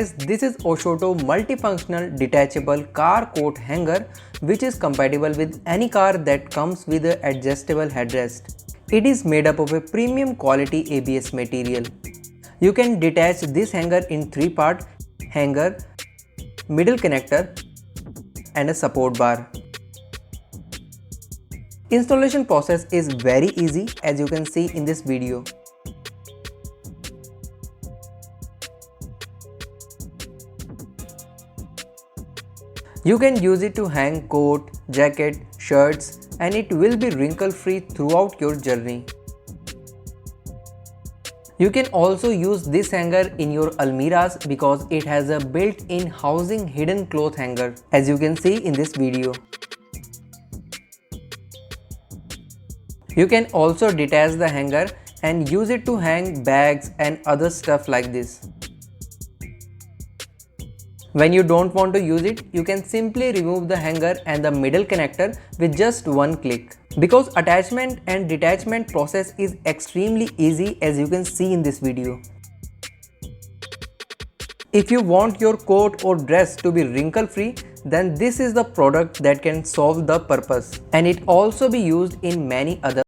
This is Oshoto multifunctional detachable car coat hanger which is compatible with any car that comes with an adjustable headrest. It is made up of a premium quality ABS material. You can detach this hanger in 3 parts: hanger, middle connector and a support bar. Installation process is very easy as you can see in this video. You can use it to hang coat, jacket, shirts and it will be wrinkle free throughout your journey. You can also use this hanger in your almiras because it has a built-in housing hidden cloth hanger as you can see in this video. You can also detach the hanger and use it to hang bags and other stuff like this. When you don't want to use it, you can simply remove the hanger and the middle connector with just one click. Because attachment and detachment process is extremely easy as you can see in this video. If you want your coat or dress to be wrinkle free, then this is the product that can solve the purpose. And it also be used in many other